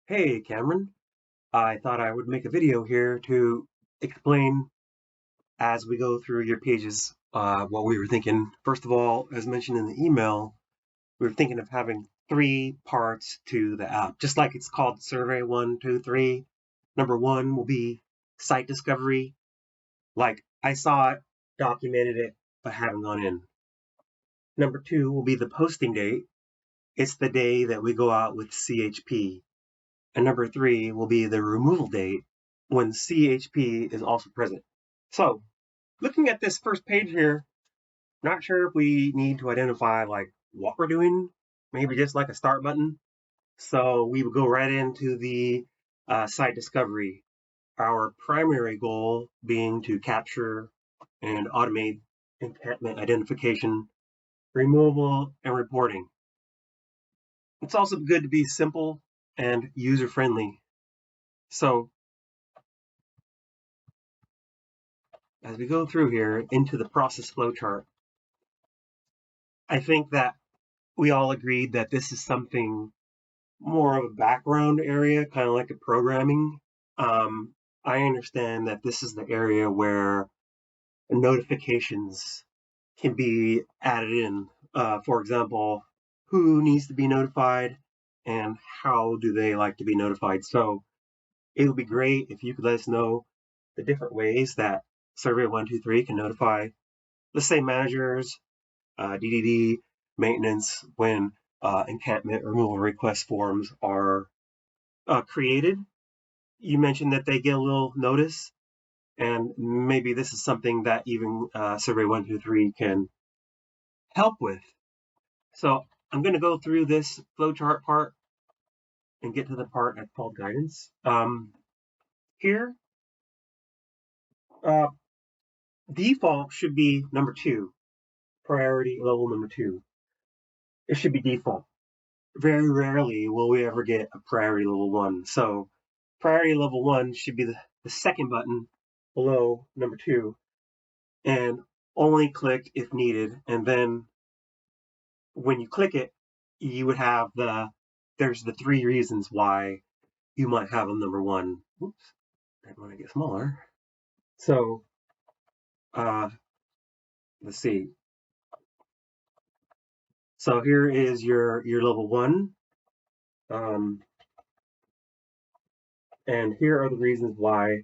Hey Cameron, I thought I would make a video here to explain as we go through your pages what we were thinking. First of all, as mentioned in the email, we were thinking of having three parts to the app, just like it's called Survey123. Number one will be site discovery, like I saw it, documented it, but haven't gone in. Number two will be the posting date. It's the day that we go out with CHP. And number three will be the removal date when CHP is also present. So looking at this first page here, not sure if we need to identify like what we're doing, maybe just like a start button. So we would go right into the site discovery. Our primary goal being to capture and automate encampment identification, removal, and reporting. It's also good to be simple and user friendly. So as we go through here into the process flow chart, I think that we all agreed that this is something more of a background area, kind of like a programming. I understand that this is the area where notifications can be added in. For example, who needs to be notified and how do they like to be notified. So it would be great if you could let us know the different ways that Survey123 can notify, let's say, managers, DDD, maintenance, when encampment removal request forms are created. You mentioned that they get a little notice, and maybe this is something that even Survey123 can help with. So I'm going to go through this flowchart part and get to the part I called guidance. Here, uh, default should be number two, priority level number two. It should be default. Very rarely will we ever get a priority level one. So priority level one should be the second button below number two and only click if needed. And then when you click it, you would have there's the three reasons why you might have a number one. Oops, that might get smaller. So uh, let's see. So here is your level one. Um, and here are the reasons why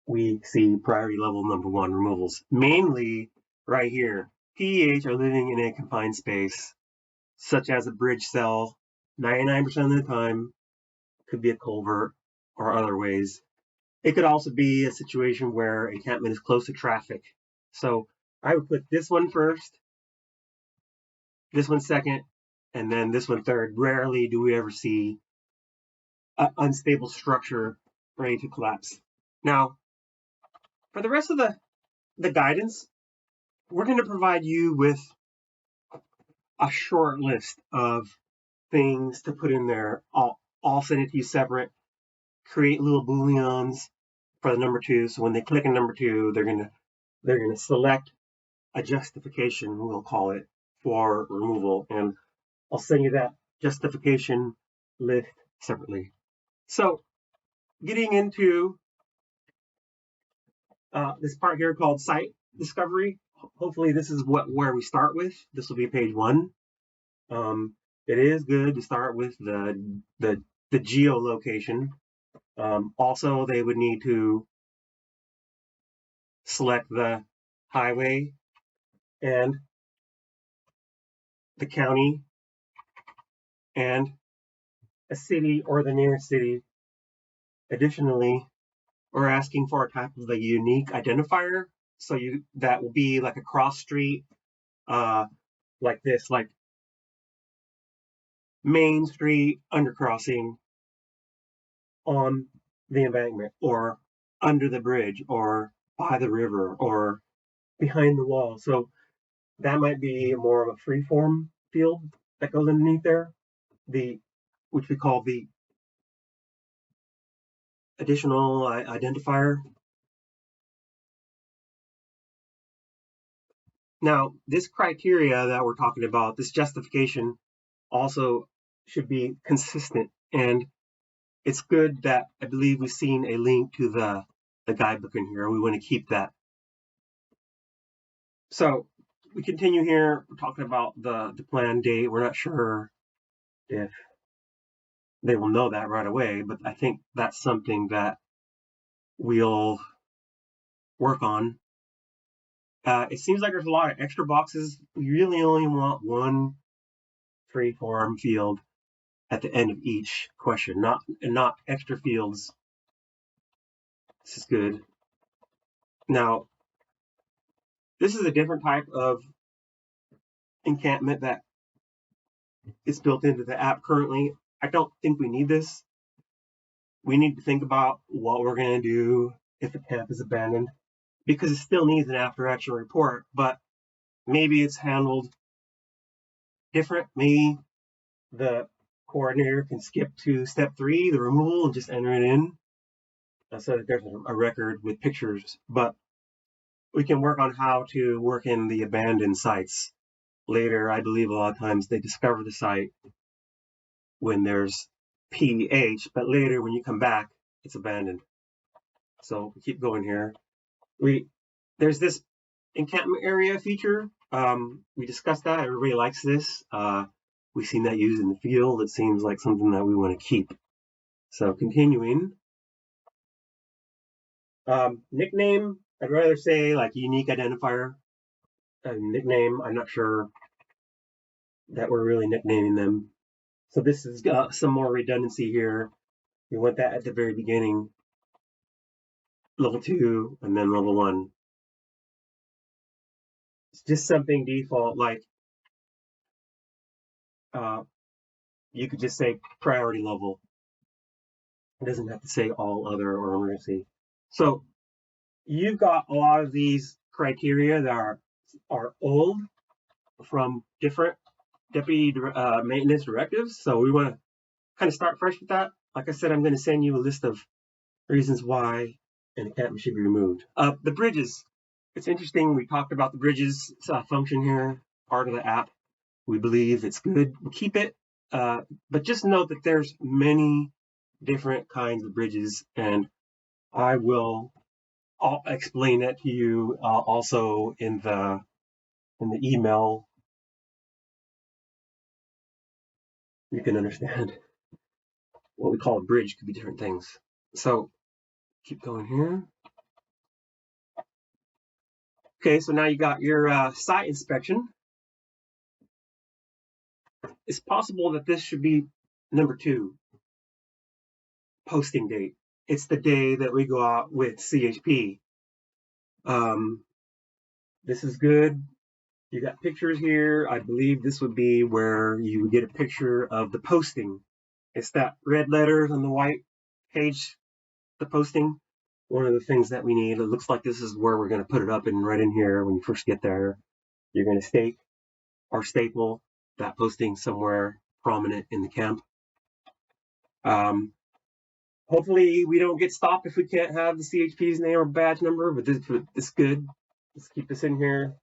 we see priority level number one removals. Mainly right here, PEH are living in a confined space, such as a bridge cell, 99% of the time, could be a culvert or other ways. It could also be a situation where encampment is close to traffic. So I would put this one first, this one second, and then this one third. Rarely do we ever see an unstable structure ready to collapse. Now, for the rest of the guidance, we're going to provide you with a short list of things to put in there. I'll send it to you separate. Create little booleans for the number two. So when they click on number two, they're gonna select a justification, we'll call it, for removal, and I'll send you that justification list separately. So getting into this part here called site discovery. Hopefully this is where we start with. This will be page one. It is good to start with the geolocation. Also, they would need to select the highway and the county and a city or the nearest city. Additionally, we're asking for a type of a unique identifier. So that will be like a cross street, like this, like Main Street undercrossing on the embankment, or under the bridge, or by the river, or behind the wall. So that might be more of a free form field that goes underneath there, which we call the additional identifier. Now, this criteria that we're talking about, this justification, also should be consistent. And it's good that I believe we've seen a link to the guidebook in here. We want to keep that. So we continue here. We're talking about the planned date. We're not sure if they will know that right away, but I think that's something that we'll work on. It seems like there's a lot of extra boxes. We really only want one free-form field at the end of each question, not extra fields. This is good. Now, this is a different type of encampment that is built into the app currently. I don't think we need this. We need to think about what we're going to do if the camp is abandoned, because it still needs an after action report, but maybe it's handled different. Maybe the coordinator can skip to step 3, the removal, and just enter it in so that there's a record with pictures. But we can work on how to work in the abandoned sites later. I believe a lot of times they discover the site when there's PH, but later when you come back, it's abandoned. So we keep going here. There's this encampment area feature. We discussed that. Everybody likes this. We've seen that used in the field. It seems like something that we want to keep. So continuing. Nickname, I'd rather say like unique identifier. Nickname, I'm not sure that we're really nicknaming them. So this has got some more redundancy here. We want that at the very beginning. Level 2 and then level 1. It's just something default, like you could just say priority level. It doesn't have to say all other or emergency. So you've got a lot of these criteria that are old from different deputy maintenance directives. So we want to kind of start fresh with that. Like I said, I'm going to send you a list of reasons why an encampment should be removed. The bridges. It's interesting. We talked about the bridges function here, part of the app. We believe it's good. We'll keep it. But just note that there's many different kinds of bridges, and I'll explain that to you also in the email. You can understand what we call a bridge could be different things. So keep going here. Okay, so now you got your site inspection. It's possible that this should be number 2, posting date. It's the day that we go out with CHP. This is good. You got pictures here. I believe this would be where you would get a picture of the posting. It's that red letters on the white page, the posting. One of the things that we need. It looks like this is where we're going to put it up, and right in here when you first get there, you're going to stake or staple that posting somewhere prominent in the camp. Hopefully we don't get stopped if we can't have the CHP's name or badge number, but this is good. Let's keep this in here.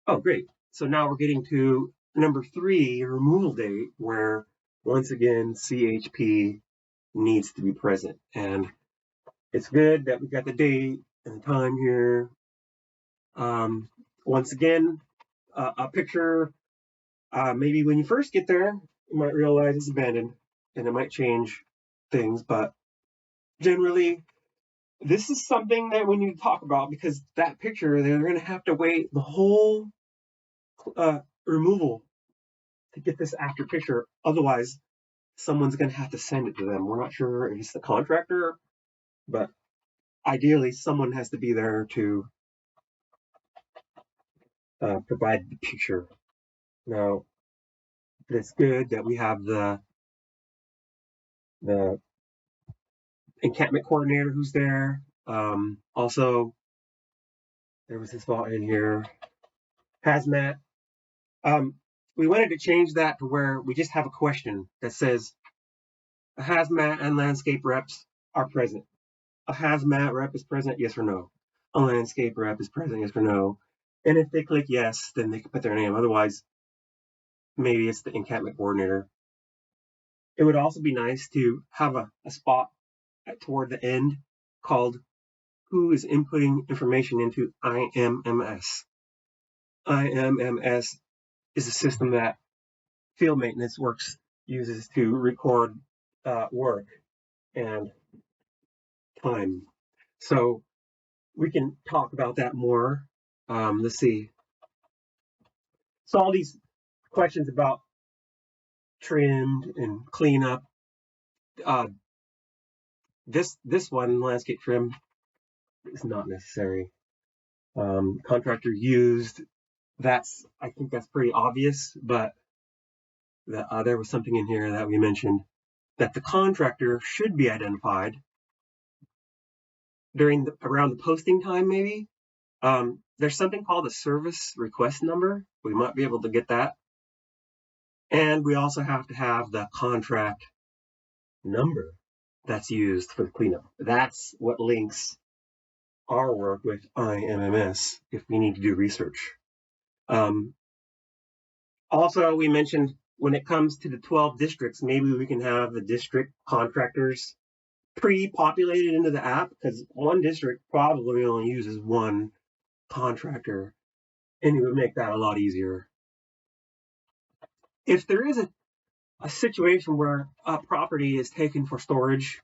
Oh, great. So now we're getting to number 3, removal date, where once again CHP needs to be present. And it's good that we got the date and the time here. Once again, a picture. Maybe when you first get there, you might realize it's abandoned, and it might change things, but generally, this is something that we need to talk about, because that picture, they're going to have to wait the whole removal to get this after picture. Otherwise, someone's going to have to send it to them. We're not sure if it's the contractor, but ideally, someone has to be there to provide the picture. Now, it's good that we have the encampment coordinator who's there. Also, there was this thought in here, hazmat. We wanted to change that to where we just have a question that says, a hazmat and landscape reps are present. A hazmat rep is present, yes or no? A landscape rep is present, yes or no? And if they click yes, then they can put their name. Otherwise, maybe it's the encampment coordinator. It would also be nice to have a spot toward the end called who is inputting information into IMMS. IMMS is a system that field maintenance works uses to record work and time. So we can talk about that more. Let's see. So all these questions about trimmed and cleanup. This one, landscape trim, is not necessary. Contractor used. I think that's pretty obvious, but there was something in here that we mentioned that the contractor should be identified around the posting time, maybe. There's something called a service request number. We might be able to get that. And we also have to have the contract number that's used for the cleanup. That's what links our work with IMMS if we need to do research. Also, we mentioned when it comes to the 12 districts, maybe we can have the district contractors pre-populated into the app, because one district probably only uses one contractor, and it would make that a lot easier. If there is a situation where a property is taken for storage,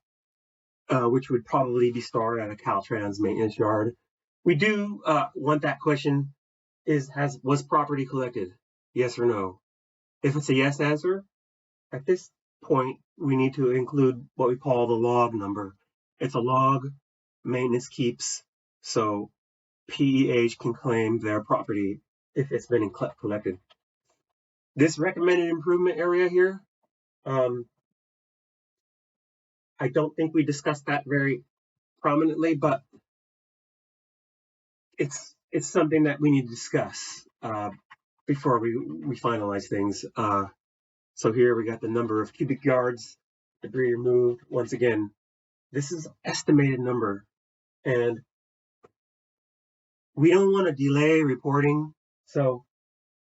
which would probably be stored at a Caltrans maintenance yard, we do want that question was property collected? Yes or no? If it's a yes answer, at this point, we need to include what we call the log number. It's a log maintenance keeps, so PEH can claim their property if it's been collected. This recommended improvement area here, I don't think we discussed that very prominently, but it's something that we need to discuss before we finalize things. So here we got the number of cubic yards debris removed. Once again, this is an estimated number, and we don't want to delay reporting. So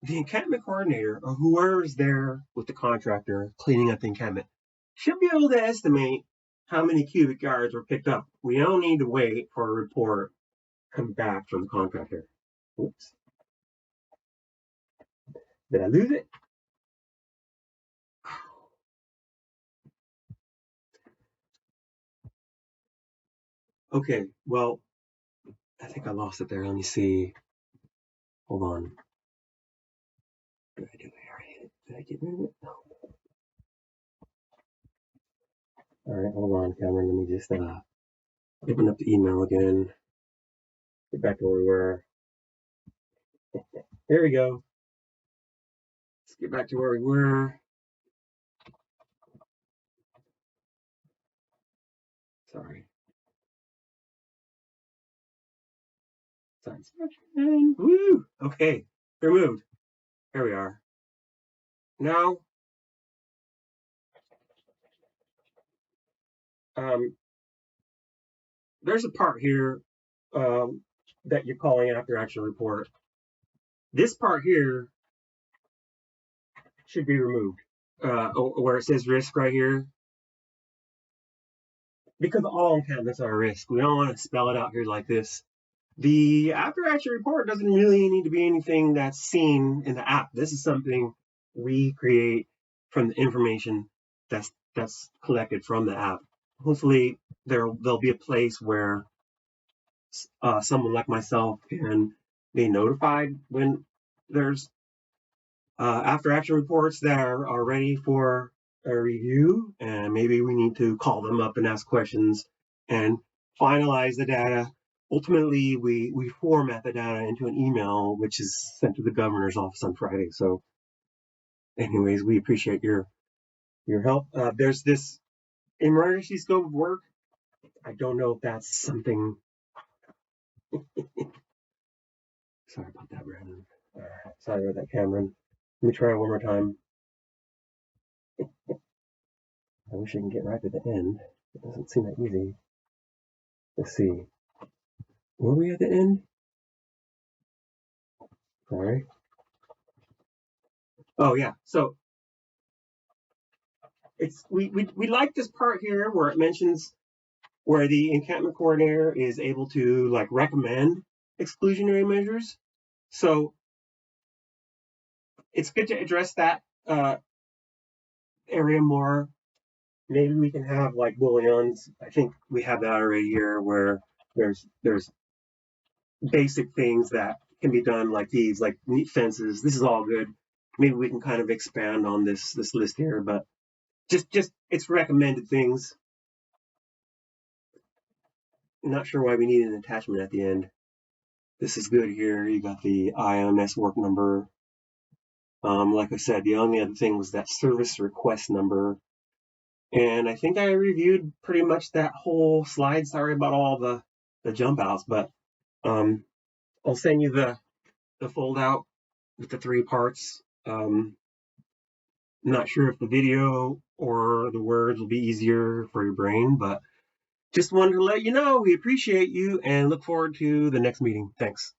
the encampment coordinator, or whoever is there with the contractor cleaning up the encampment, should be able to estimate how many cubic yards were picked up. We don't need to wait for a report come back from the contractor. Oops. Did I lose it? Okay, well, I think I lost it there. Let me see. Hold on. What did I do here? Did I get rid of it? No. All right, hold on, Cameron. Let me just open up the email again. Get back to where we were. There we go. Let's get back to where we were. Sorry. Science fiction. Woo! Okay, removed. Here we are. Now, there's a part here that you're calling after action report. This part here should be removed, where it says risk right here, because all encampments are a risk. We don't want to spell it out here like this. The after action report doesn't really need to be anything that's seen in the app. This is something we create from the information that's collected from the app. Hopefully there'll be a place where someone like myself can be notified when there's after action reports that are ready for a review, and maybe we need to call them up and ask questions and finalize the data. Ultimately, we format the data into an email, which is sent to the governor's office on Friday. So anyways, we appreciate your help. There's this emergency scope of work. I don't know if that's something. Sorry about that, Brandon. Sorry about that, Cameron. Let me try it one more time. I wish I can get right to the end. It doesn't seem that easy. Let's see. Were we at the end? Sorry. Oh, yeah. So we like this part here where it mentions where the encampment coordinator is able to like recommend exclusionary measures. So it's good to address that area more. Maybe we can have like booleans. I think we have that already here where there's basic things that can be done like these, like neat fences. This is all good. Maybe we can kind of expand on this list here, but just it's recommended things. I'm not sure why we need an attachment at the end. This is good here. You got the IMS work number. Like I said, the only other thing was that service request number. And I think I reviewed pretty much that whole slide. Sorry about all the jump outs, but I'll send you the fold out with the 3 parts. Not sure if the video or the words will be easier for your brain, but just wanted to let you know we appreciate you and look forward to the next meeting. Thanks.